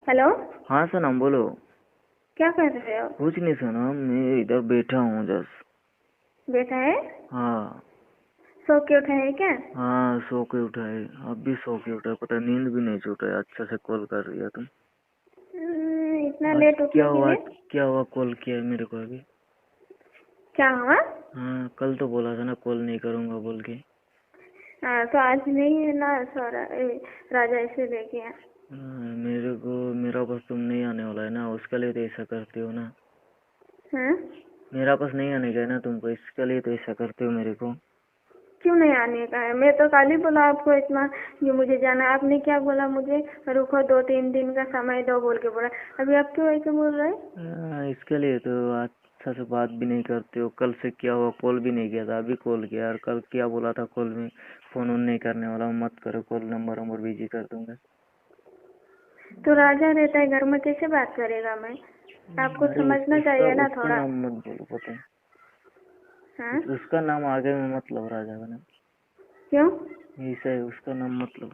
Hello. हाँ सनम बोलो। क्या कर रहे हो? कुछ नहीं सनम, मैं इधर बैठा हूँ जस्ट। बैठा है? हाँ। सो के उठा है क्या? हाँ सो के उठा है। अब भी सो के उठा है, पता है, नींद भी नहीं छूटा है। अच्छा से कॉल कर रही है तुम। इतना आज लेट क्या उठने के हुआ? लिए? क्या हुआ कॉल किया है मेरे को अभी? क्या हुआ? हाँ कल तो बोला था ना कॉल नहीं करूँगा बोल के। हाँ, तो आज नहीं है ना सारा राजा ऐसे लेके आया। मेरे को मेरा पास तुम नहीं आने वाला है ना, उसके लिए तो ऐसा करते हो ना। हाँ? मेरा पास नहीं आने का है ना तुमको, इसके लिए तो ऐसा करते हो मेरे को। क्यों नहीं आने का है? मैं तो कल ही बोला आपको इतना ये मुझे जाना। आपने क्या बोला मुझे? रुको 2-3 दिन का समय दो बोल के बोला। अभी आप क्यों ऐसे बोल रहे हैं? इसके लिए तो अच्छा से बात भी नहीं करते हो। कल से क्या हुआ, कॉल भी नहीं किया था, अभी कॉल किया। और कल क्या बोला था कॉल में? फोन ऑन नहीं करने वाला हूँ, मत करो कॉल, नंबर नंबर बिजी कर दूंगा। तो राजा रहता है घर में, कैसे बात करेगा? मैं आपको अरे समझना उसका चाहिए ना उसका थोड़ा। नाम मत बोलो, पता है। हाँ? उसका नाम आगे में मत लो, राजा का नाम। क्यों? ऐसा है, उसका नाम मत लो।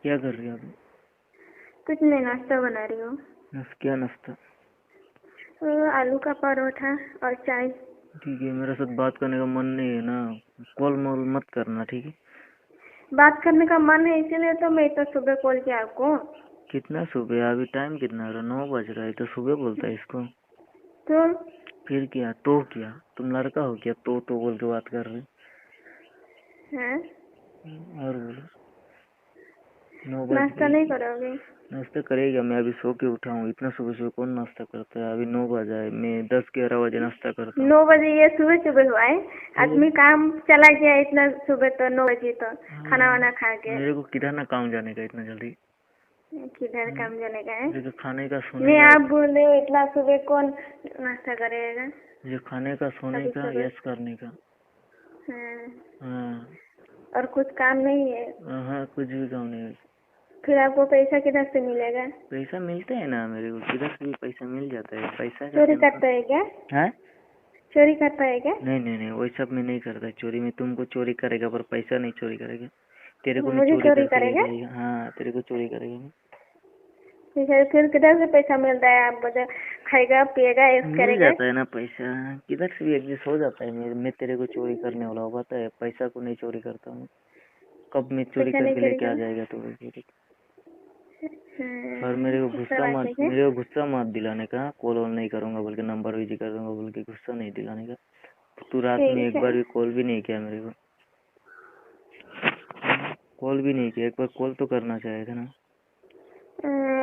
क्या कर रही हो अभी? कुछ नहीं, नाश्ता बना रही हूँ। क्या नाश्ता? आलू का परोठा और चाय। ठीक है, मेरे साथ बात करने का मन नहीं है ना, कॉल मोल मत करना, ठीक है। बात करने का मन है इसीलिए तो मैं इतना सुबह कॉल किया आपको। कितना सुबह? अभी टाइम कितना हो रहा है? 9 बज रहा है, तो सुबह बोलता है इसको। तो फिर क्या तो क्या? तुम लड़का हो क्या तो बोल के बात कर रहे? हैं? और बोलो। 9 बज नाश्ता गई। नहीं करोगे? नाश्ता करेगा? मैं अभी सो के उठा हूँ, इतना सुबह सुबह कौन नाश्ता करता है? अभी 9 बजा है, मैं 10-11 बजे नाश्ता करता हूँ। 9 बजे ये सुबह सुबह हुआ है? फिर आदमी काम चला गया इतना सुबह, तो 9 बजे तो खाना हाँ, वाना खा के मेरे को किधर ना काम जाने का इतना जल्दी। किधर काम जाने का है? मुझे तो खाने का सोने नहीं, का। आप बोल रहे हो इतना सुबह कौन नाश्ता करेगा? मुझे खाने का सोने अभी का सुबह। यस करने का। हाँ। हाँ। और कुछ काम नहीं है? हाँ कुछ भी काम नहीं है। फिर आपको पैसा किधर से मिलेगा? पैसा मिलता है ना मेरे को, किधर से भी पैसा मिल जाता है, पैसा का चोरी टेंशन। करता है क्या? है? चोरी करता है क्या? नहीं नहीं नहीं, वही सब में नहीं करता चोरी में। तुमको चोरी करेगा पर पैसा नहीं चोरी करेगा। तेरे को मैं मुझे चोरी चोरी करके ले करेगा? जाएगा। हाँ तेरे को चोरी करेगा मैं। फिर किधर से पैसा मिलता है? आप बता। खाएगा पिएगा ऐश मिल करेगा? जाता है ना पैसा, किधर से भी एडजस्ट हो जाता है। मैं तेरे को चोरी करने वाला हूँ पता है? पैसा को नहीं चोरी करता हूँ। कब मैं चोरी पैसा नहीं करके चोरी लेके आ करना। जाएगा तो वही। और मेरे को ऐसा गुस्सा बात मत, है क्या? मेरे को गुस्सा मत दिलाने का। कॉल ऑन नहीं करूंगा बोल के, नंबर बिजी कर दूंगा बोल के गुस्सा नहीं दिलाने का। तू रात में ठीक एक है। बार भी कॉल भी नहीं किया मेरे को। कॉल भी नहीं किया, एक बार कॉल तो करना चाहिए था ना।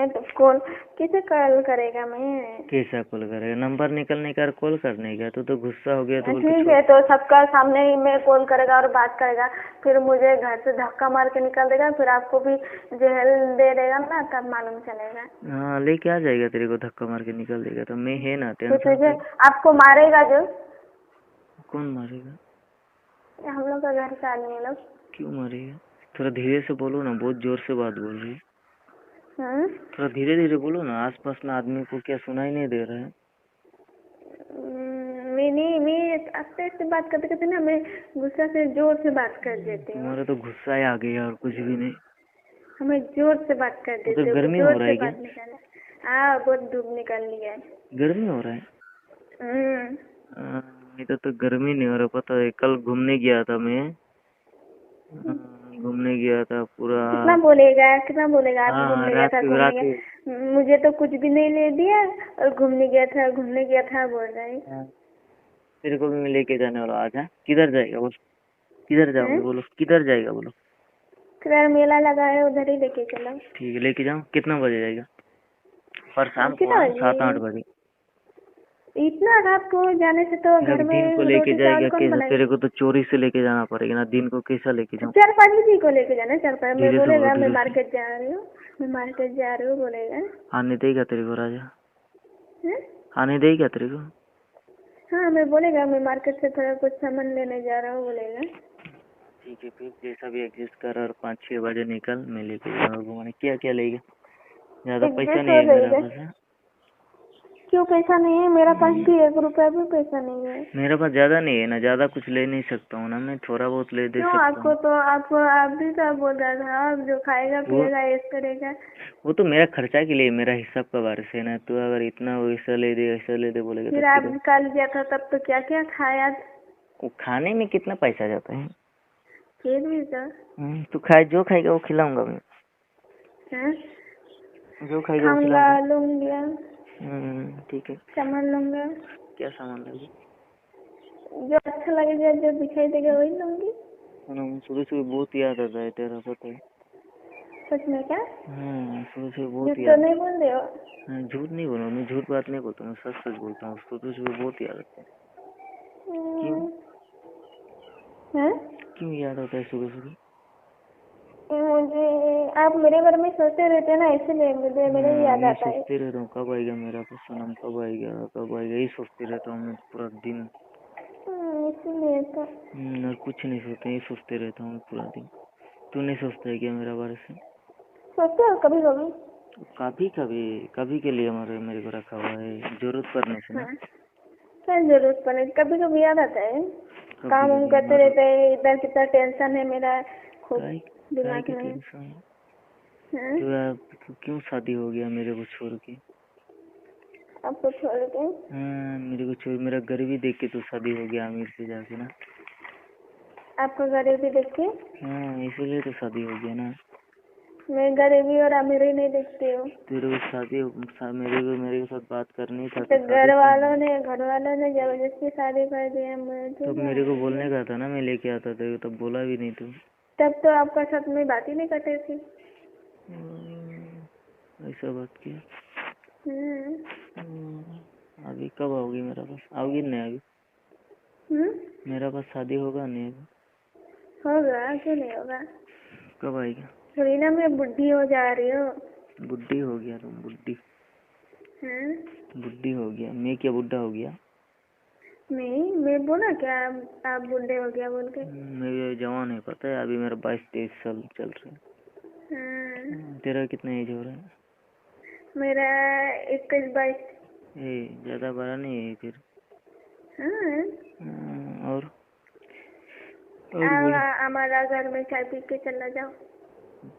तो कॉल कैसे कॉल करेगा मैं? कैसा कॉल करेगा? नंबर निकलने का, कॉल करने का। तो गुस्सा हो गया तो बोल के ठीक छोड़। है, तो सबका सामने ही मैं कॉल करेगा और बात करेगा। फिर मुझे घर से धक्का मार के निकाल देगा, फिर आपको भी जेल दे देगा ना, तब मालूम चलेगा। हाँ लेके आ जाएगा, तेरे को धक्का मार के निकल देगा तो मैं है ना, तो टेंशन तुझे पे। आपको मारेगा जो? कौन मारेगा? हम लोग का घर का आदमी लोग। क्यों मारेगा? थोड़ा धीरे से बोलो ना, बहुत जोर से बात बोल रही है। हम्म। थोड़ा धीरे धीरे बोलो ना, आसपास में आदमी को क्या सुनाई नहीं दे रहा है? मैं नहीं, मैं आस्ते आस्ते बात करते करते ना, मैं गुस्सा से जोर से बात कर देती हूँ। तुम्हारा तो गुस्सा ही आ गया और कुछ भी नहीं। हमें जोर से बात कर उधर देते हो, गर्मी हो जोर रहा से है क्या? बात निकाला। हाँ, बहुत धूप निकल लिया है। गर्मी हो रहा है? हम्म। इधर तो गर्मी नहीं हो रहा, पता है। कल घूमने गया था मैं। घूमने गया था पूरा। कितना बोलेगा, कितना बोलेगा? आप हाँ घूमने गया रात था, के घूमने रात गया। के। मुझे तो कुछ भी नहीं ले दिया। और घूमने गया था, घूमने गया था बोल रहे हैं। हाँ, तेरे को भी मैं लेके जाने वाला आज। हाँ? किधर जाएगा बोलो? किधर हैं? जाओगे बोलो? किधर जाएगा बोलो? किधर मेला लगा है, उधर ही लेके चलो। ठीक है लेके जाऊँ, कितना बजे जाएगा? पर शाम को, कितना हाँ बजे? 7-8 बजे। इतना रात को जाने से तो जब घर दिन को में लेके रोटी चावल जाएगा कौन कैसा? बनाएगा? तेरे को तो चोरी से लेके जाना पड़ेगा ना, दिन को कैसा लेके जाऊँ? 4-5 बजे को लेके जाना। 4-5 में धीरे से बोलो, बोलेगा मैं धीरे से। मार्केट जा रही हूँ, मैं मार्केट जा रही हूँ बोलेगा। आने देगा तेरे को राजा? हैं? आने देगा तेरे को? हाँ, मैं बोलेगा मैं मार्केट से थोड़ा कुछ सामान लेने जा रहा हूँ बोलेगा। ठीक है, फिर जैसा भी एडजस्ट कर, और 5-6 बजे निकल, मैं लेके जाऊंगा घुमाने। क्या क्या लेगा? ज्यादा पैसा एडजस्ट नहीं हो है मेरा जाएगा। पास। हाँ? क्यों पैसा नहीं है? मेरा पास भी 1 रुपया भी पैसा नहीं है। मेरे पास ज्यादा नहीं है ना, ज्यादा कुछ ले नहीं सकता हूँ ना मैं, थोड़ा बहुत ले दे क्यों? सकता आपको हूँ। तो आप भी तो बोल रहा था, आप जो खाएगा पिएगा ऐश करेगा। वो तो मेरा खर्चा के लिए, मेरा हिसाब का बारिश है ना। तू अगर इतना वैसा ले दे ऐसा ले दे बोलेगा फिर तो आप कल गया था तब तो क्या क्या खाया? वो खाने में कितना पैसा जाता है? फिर भी तो तू खाए, जो खाएगा वो खिलाऊंगा मैं। हैं? जो खाएगा वो खाऊंगा, खिलाऊंगा। लूंगा, ठीक है। सामान लूंगा, क्या सामान लोगी? जो अच्छा लगेगा, जो दिखाई देगा वही लूंगी। सुबह सुबह बहुत याद आता है तेरा, पता है? सच में क्या? सुबह सुबह बहुत झूठ तो याद। नहीं बोल रहे हो? झूठ नहीं बोल रहा मैं, झूठ बात नहीं बोलता, मैं सच सच बोलता हूँ। सुबह सुबह बहुत याद आता है। क्यों? हैं? क्यों याद आता है सुबह सुबह? मुझे आप मेरे बारे में सोचते रहते हैं ना, इसलिए मुझे मेरे याद आता है। सोचते रहता हूँ कब आएगा मेरा सनम, कब आएगा कब आएगा, यही सोचते रहता हूँ मैं पूरा दिन। इसीलिए तो। और कुछ नहीं सोचते, यही सोचते रहता हूँ पूरा दिन। तू नहीं सोचता है क्या मेरा बारे से? सोचते हो कभी कभी? कभी कभी, कभी के लिए मेरे को रखा हुआ है, जरूरत पड़ने से ना। क्या जरूरत पड़े? कभी कभी याद आता है। काम वाम करते रहते हैं, इधर कितना टेंशन है मेरा खूब दिमाग में। तो क्यों शादी हो गया मेरे को छोड़ के? आपको छोड़ के? मेरे को छोड़, मेरा गरीबी देख के तो शादी हो गया अमीर से जाके ना। आपको गरीबी देख के? इसीलिए तो शादी हो गया ना। मैं गरीबी और अमीरी नहीं देखती हूँ। तेरे को शादी मेरे साथ बात करनी था तो घर वालों ने जबरदस्ती शादी कर दिया मुझे। तो मेरे को बोलने का था ना, मैं लेके आता था, तब बोला भी नहीं तू। तब तो आपका साथ में बात ही नहीं करते थे। ऐसा बात किया। अभी कब आओगी मेरा पास? आओगी नहीं अभी? मेरा पास शादी होगा नहीं अभी? होगा, क्यों नहीं होगा? कब आएगा? थोड़ी ना मैं बुढ़ी हो जा रही हूँ। बुढ़ी हो गया तुम? बुढ़ी बुढ़ी हो गया? मैं क्या बुढ़ा हो गया? मैं बोला क्या आप बूढ़े हो गया बोल के? मैं जवान है, पता है? अभी मेरा 22-23 साल चल रहा है। तेरा कितना एज हो रहा है? मेरा 21-22। ज्यादा बड़ा नहीं है फिर। और हमारा घर में चाय पी के चला जाओ।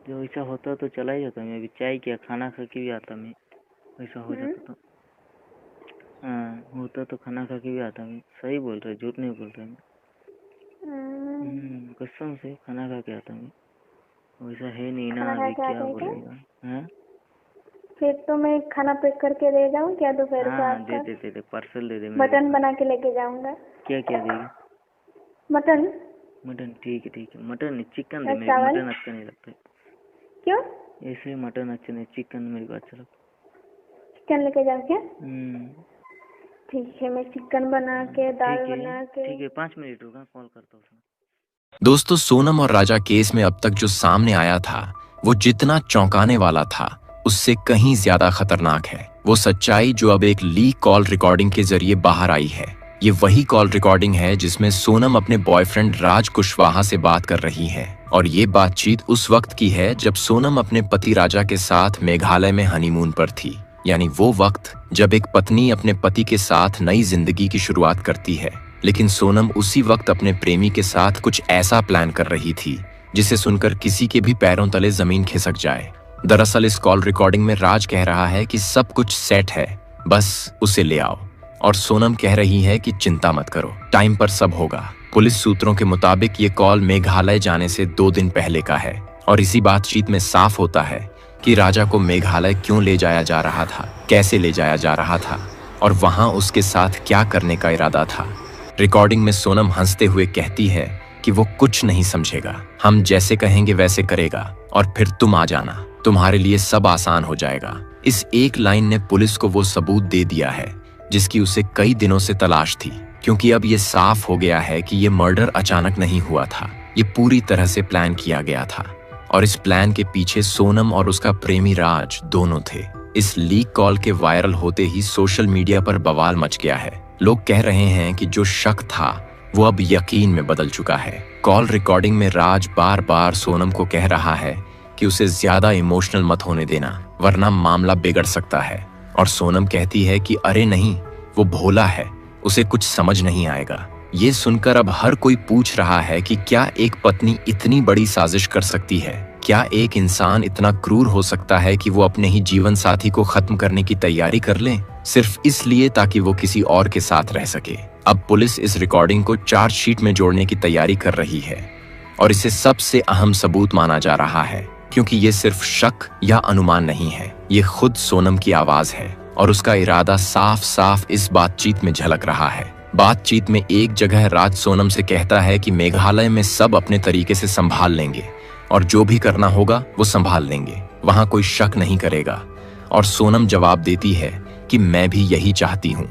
जो ऐसा होता तो चला ही जाता मैं अभी। चाय क्या, खाना खा के भी आता मैं। ऐसा हो जाता तो होता तो खाना खा के भी आता मैं। सही बोल रहे, झूठ नहीं बोल रहे मैं। कसम से खाना खा के आता मैं। वैसा है नहीं ना अभी, क्या बोलेगा? फिर तो मैं खाना पैक करके ले जाऊँ क्या दोपहर को? आपका दे पार्सल दे दे। मटन बना के लेके जाऊंगा। क्या क्या देगा? मटन। ठीक है। मटन नहीं, चिकन दे। मेरे को मटन अच्छा नहीं लगता है। क्यों? ऐसे मटन अच्छा नहीं, चिकन मेरे को अच्छा लगता है। चिकन लेके जाऊँ क्या? ठीक है, मैं चिकन बना के, दाल बना के। ठीक है, 5 मिनट रुका, कॉल करता हूँ। दोस्तों, सोनम और राजा केस में अब तक जो सामने आया था वो जितना चौंकाने वाला था उससे कहीं ज्यादा खतरनाक है। वो सच्चाई जो अब एक लीक कॉल रिकॉर्डिंग के जरिए बाहर आई है। ये वही कॉल रिकॉर्डिंग है जिसमें सोनम अपने बॉयफ्रेंड राज कुशवाहा से बात कर रही है। और ये बातचीत उस वक्त की है जब सोनम अपने पति राजा के साथ मेघालय में हनीमून पर थी। यानी वो वक्त जब एक पत्नी अपने पति के साथ नई जिंदगी की शुरुआत करती है। लेकिन सोनम उसी वक्त अपने प्रेमी के साथ कुछ ऐसा प्लान कर रही थी जिसे सुनकर किसी के भी पैरों तले जमीन खिसक जाए। दरअसल इस कॉल रिकॉर्डिंग में राज कह रहा है कि सब कुछ सेट है, बस उसे ले आओ। और सोनम कह रही है कि चिंता मत करो, टाइम पर सब होगा। पुलिस सूत्रों के मुताबिक ये कॉल मेघालय जाने से 2 दिन पहले का है। और इसी बातचीत में साफ होता है कि राजा को मेघालय क्यों ले जाया जा रहा था, कैसे ले जाया जा रहा था और वहां उसके साथ क्या करने का इरादा था। रिकॉर्डिंग में सोनम हंसते हुए कहती है कि वो कुछ नहीं समझेगा, हम जैसे कहेंगे वैसे करेगा और फिर तुम आ जाना, तुम्हारे लिए सब आसान हो जाएगा। इस एक लाइन ने पुलिस को वो सबूत दे दिया है जिसकी उसे कई दिनों से तलाश थी। क्योंकि अब ये साफ हो गया है कि ये मर्डर अचानक नहीं हुआ था, ये पूरी तरह से प्लान किया गया था। और इस प्लान के पीछे सोनम और उसका प्रेमी राज दोनों थे। इस लीक कॉल के वायरल होते ही सोशल मीडिया पर बवाल मच गया है। लोग कह रहे हैं कि जो शक था वो अब यकीन में बदल चुका है। कॉल रिकॉर्डिंग में राज बार बार सोनम को कह रहा है कि उसे ज्यादा इमोशनल मत होने देना, वरना मामला बिगड़ सकता है। और सोनम कहती है कि अरे नहीं, वो भोला है, उसे कुछ समझ नहीं आएगा। ये सुनकर अब हर कोई पूछ रहा है कि क्या एक पत्नी इतनी बड़ी साजिश कर सकती है? क्या एक इंसान इतना क्रूर हो सकता है कि वो अपने ही जीवन साथी को खत्म करने की तैयारी कर ले, सिर्फ इसलिए ताकि वो किसी और के साथ रह सके? अब पुलिस इस रिकॉर्डिंग को चार्जशीट में जोड़ने की तैयारी कर रही है और इसे सबसे अहम सबूत माना जा रहा है, क्योंकि ये सिर्फ शक या अनुमान नहीं है, ये खुद सोनम की आवाज है और उसका इरादा साफ साफ इस बातचीत में झलक रहा है। बातचीत में एक जगह राज सोनम से कहता है कि मेघालय में सब अपने तरीके से संभाल लेंगे और जो भी करना होगा वो संभाल लेंगे, वहां कोई शक नहीं करेगा। और सोनम जवाब देती है कि मैं भी यही चाहती हूँ,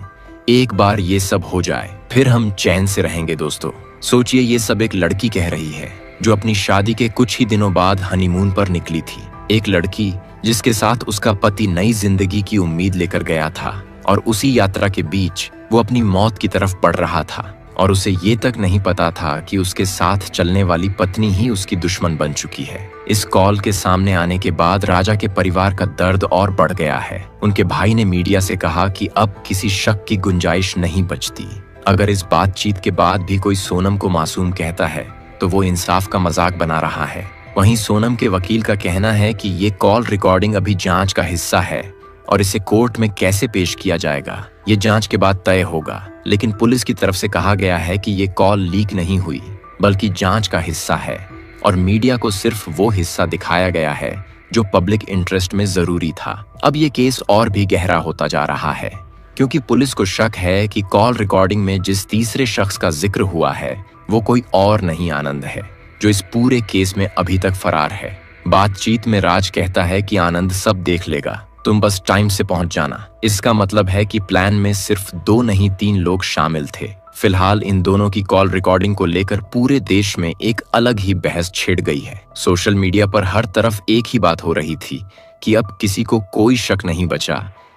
एक बार ये सब हो जाए फिर हम चैन से रहेंगे। दोस्तों सोचिए, ये सब एक लड़की कह रही है जो अपनी शादी के कुछ ही दिनों बाद हनीमून पर निकली थी। एक लड़की जिसके साथ उसका पति नई जिंदगी की उम्मीद लेकर गया था और उसी यात्रा के बीच वो अपनी मौत की तरफ बढ़ रहा था और उसे ये तक नहीं पता था कि उसके साथ चलने वाली पत्नी ही उसकी दुश्मन बन चुकी है। इस कॉल के सामने आने के बाद राजा के परिवार का दर्द और बढ़ गया है। उनके भाई ने मीडिया से कहा कि अब किसी शक की गुंजाइश नहीं बचती। अगर इस बातचीत के बाद भी कोई सोनम को मासूम कहता है तो वो इंसाफ का मजाक बना रहा है। वहीं सोनम के वकील का कहना है कि ये कॉल रिकॉर्डिंग अभी जांच का हिस्सा है और इसे कोर्ट में कैसे पेश किया जाएगा ये जांच के बाद तय होगा। लेकिन पुलिस की तरफ से कहा गया है कि ये कॉल लीक नहीं हुई बल्कि जांच का हिस्सा है और मीडिया को सिर्फ वो हिस्सा दिखाया गया है जो पब्लिक इंटरेस्ट में जरूरी था। अब ये केस और भी गहरा होता जा रहा है क्योंकि पुलिस को शक है कि कॉल रिकॉर्डिंग में जिस तीसरे शख्स का जिक्र हुआ है वो कोई और नहीं आनंद है, जो इस पूरे केस में अभी तक फरार है। बातचीत में राज कहता है कि आनंद सब देख लेगा, तुम बस टाइम से पहुंच जाना। इसका मतलब है कि प्लान में सिर्फ 2 नहीं 3 लोग शामिल थे। फिलहाल इन दोनों की कॉल रिकॉर्डिंग को लेकर पूरे देश में एक अलग ही बहस छिड़ गई है। सोशल मीडिया पर हर तरफ एक ही बात हो रही थी कि अब किसी को कोई शक नहीं बचा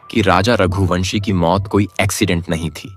कि राजा रघुवंशी की मौत कोई एक्सीडेंट नहीं थी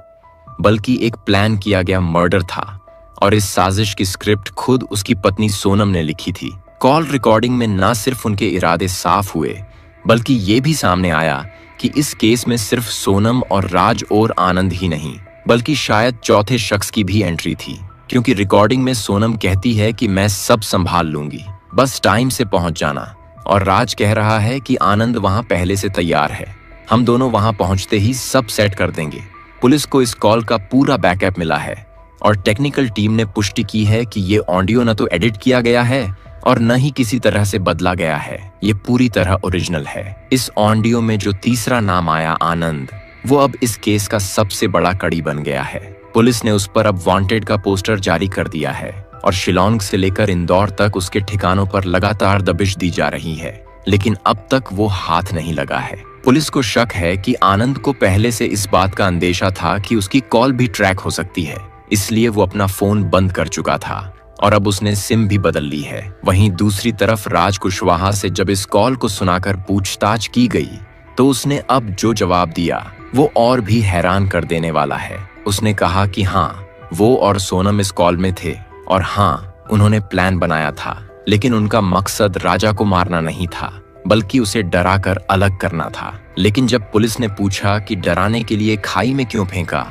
बल्कि एक प्लान किया गया मर्डर था और इस साजिश की स्क्रिप्ट खुद उसकी पत्नी सोनम ने लिखी थी। कॉल रिकॉर्डिंग में न सिर्फ उनके इरादे साफ हुए बल्कि ये भी सामने आया कि इस केस में सिर्फ सोनम और राज और आनंद ही नहीं बल्कि शायद चौथे शख्स की भी एंट्री थी, क्योंकि रिकॉर्डिंग में सोनम कहती है कि मैं सब संभाल लूंगी, बस टाइम से पहुंच जाना, और राज कह रहा है कि आनंद वहां पहले से तैयार है, हम दोनों वहां पहुंचते ही सब सेट कर देंगे। पुलिस को इस कॉल का पूरा बैकअप मिला है और टेक्निकल टीम ने पुष्टि की है कि ये ऑडियो न तो एडिट किया गया है और न ही किसी तरह से बदला गया है, ये पूरी तरह ओरिजिनल है। इस ऑडियो में जो तीसरा नाम आया आनंद, वो अब इस केस का सबसे बड़ा कड़ी बन गया है। पुलिस ने उस पर अब वांटेड का पोस्टर जारी कर दिया है और शिलांग से लेकर इंदौर तक उसके ठिकानों पर लगातार दबिश दी जा रही है, लेकिन अब तक वो हाथ नहीं लगा है। पुलिस को शक है कि आनंद को पहले से इस बात का अंदेशा था कि उसकी कॉल भी ट्रैक हो सकती है, इसलिए वो अपना फोन बंद कर चुका था और अब उसने सिम भी बदल ली है। वहीं दूसरी तरफ राज कुशवाहा से जब इस कॉल को सुनाकर पूछताछ की गई तो उसने अब जो जवाब दिया वो और भी हैरान कर देने वाला है। उसने कहा कि हाँ, वो और सोनम इस कॉल में थे और हाँ, उन्होंने प्लान बनाया था, लेकिन उनका मकसद राजा को मारना नहीं था बल्कि उसे डरा कर अलग करना था। लेकिन जब पुलिस ने पूछा कि डराने के लिए खाई में क्यों फेंका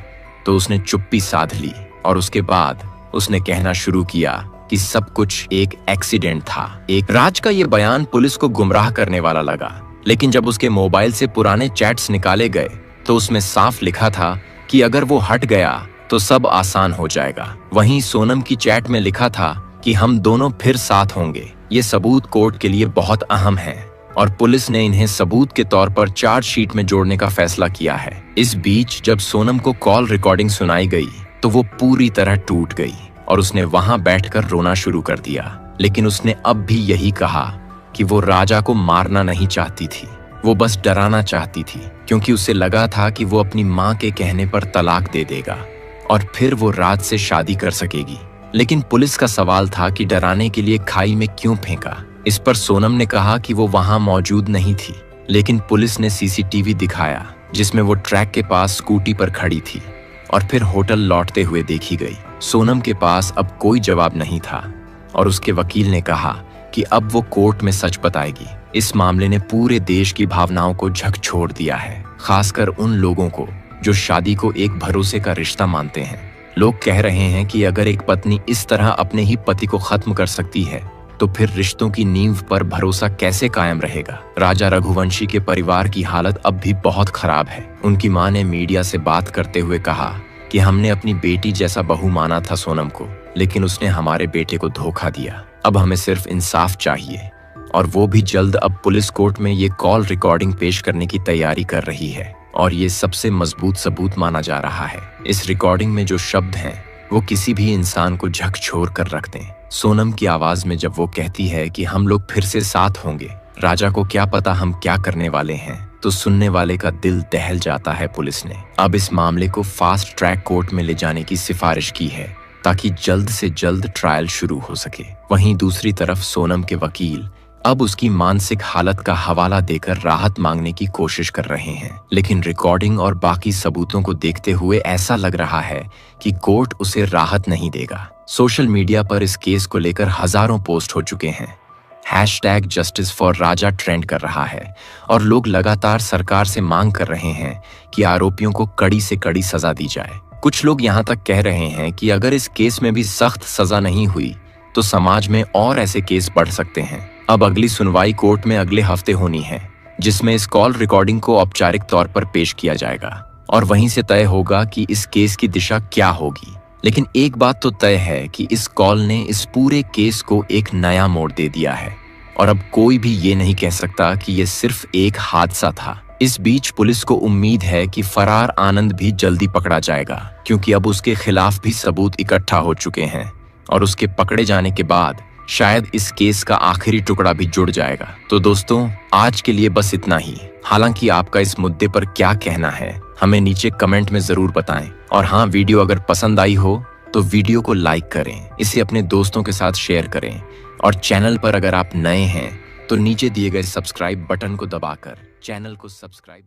तो उसने चुप्पी साध ली और उसके बाद उसने कहना शुरू किया कि सब कुछ एक एक्सीडेंट था। एक राज का ये बयान पुलिस को गुमराह करने वाला लगा, लेकिन जब उसके मोबाइल से पुराने चैट्स निकाले गए तो उसमें साफ लिखा था कि अगर वो हट गया तो सब आसान हो जाएगा। वहीं सोनम की चैट में लिखा था कि हम दोनों फिर साथ होंगे। ये सबूत कोर्ट के लिए बहुत अहम है और पुलिस ने इन्हें सबूत के तौर पर चार्जशीट में जोड़ने का फैसला किया है। इस बीच जब सोनम को कॉल रिकॉर्डिंग सुनाई गई तो वो पूरी तरह टूट गई और उसने वहां बैठकर रोना शुरू कर दिया। लेकिन उसने अब भी यही कहा कि वो राजा को मारना नहीं चाहती थी, वो बस डराना चाहती थी, क्योंकि उसे लगा था कि वो अपनी माँ के कहने पर तलाक दे देगा और फिर वो राज से शादी कर सकेगी। लेकिन पुलिस का सवाल था कि डराने के लिए खाई में क्यों फेंका। इस पर सोनम ने कहा कि वो वहां मौजूद नहीं थी, लेकिन पुलिस ने सीसीटीवी दिखाया जिसमें वो ट्रैक के पास स्कूटी पर खड़ी थी और फिर होटल लौटते हुए देखी गई। सोनम के पास अब कोई जवाब नहीं था और उसके वकील ने कहा कि अब वो कोर्ट में सच बताएगी। इस मामले ने पूरे देश की भावनाओं को झकझोर दिया है, खासकर उन लोगों को जो शादी को एक भरोसे का रिश्ता मानते हैं। लोग कह रहे हैं कि अगर एक पत्नी इस तरह अपने ही पति को खत्म कर सकती है तो फिर रिश्तों की नींव पर भरोसा कैसे कायम रहेगा। राजा रघुवंशी के परिवार की हालत अब भी बहुत खराब है। उनकी मां ने मीडिया से बात करते हुए कहा कि हमने अपनी बेटी जैसा बहू माना था सोनम को, लेकिन उसने हमारे बेटे को धोखा दिया। अब हमें सिर्फ इंसाफ चाहिए और वो भी जल्द। अब पुलिस कोर्ट में ये कॉल रिकॉर्डिंग पेश करने की तैयारी कर रही है और ये सबसे मजबूत सबूत माना जा रहा है। इस रिकॉर्डिंग में जो शब्द हैं वो किसी भी इंसान को झकझोर कर रख दें। सोनम की आवाज में जब वो कहती है कि हम लोग फिर से साथ होंगे, राजा को क्या पता हम क्या करने वाले हैं, तो सुनने वाले का दिल दहल जाता है। पुलिस ने अब इस मामले को फास्ट ट्रैक कोर्ट में ले जाने की सिफारिश की है ताकि जल्द से जल्द ट्रायल शुरू हो सके। वहीं दूसरी तरफ सोनम के वकील अब उसकी मानसिक हालत का हवाला देकर राहत मांगने की कोशिश कर रहे हैं, लेकिन रिकॉर्डिंग और बाकी सबूतों को देखते हुए ऐसा लग रहा है कि कोर्ट उसे राहत नहीं देगा। सोशल मीडिया पर इस केस को लेकर हजारों पोस्ट हो चुके हैं। #JusticeForRaja ट्रेंड कर रहा है और लोग लगातार सरकार से मांग कर रहे हैं कि आरोपियों को कड़ी से कड़ी सजा दी जाए। कुछ लोग यहाँ तक कह रहे हैं कि अगर इस केस में भी सख्त सजा नहीं हुई तो समाज में और ऐसे केस बढ़ सकते हैं। अब अगली सुनवाई कोर्ट में अगले हफ्ते होनी है, जिसमें इस कॉल रिकॉर्डिंग को औपचारिक तौर पर पेश किया जाएगा और वहीं से तय होगा कि इस केस की दिशा क्या होगी। लेकिन एक बात तो तय है कि इस कॉल ने इस पूरे केस को एक नया मोड़ दे दिया है और अब कोई भी ये नहीं कह सकता कि ये सिर्फ एक हादसा था। इस बीच पुलिस को उम्मीद है कि फरार आनंद भी जल्दी पकड़ा जाएगा, क्योंकि अब उसके खिलाफ भी सबूत इकट्ठा हो चुके हैं और उसके पकड़े जाने के बाद शायद इस केस का आखिरी टुकड़ा भी जुड़ जाएगा। तो दोस्तों, आज के लिए बस इतना ही। हालांकि आपका इस मुद्दे पर क्या कहना है हमें नीचे कमेंट में जरूर बताएं। और हाँ, वीडियो अगर पसंद आई हो तो वीडियो को लाइक करें, इसे अपने दोस्तों के साथ शेयर करें और चैनल पर अगर आप नए हैं तो नीचे दिए गए सब्सक्राइब बटन को दबाकर चैनल को सब्सक्राइब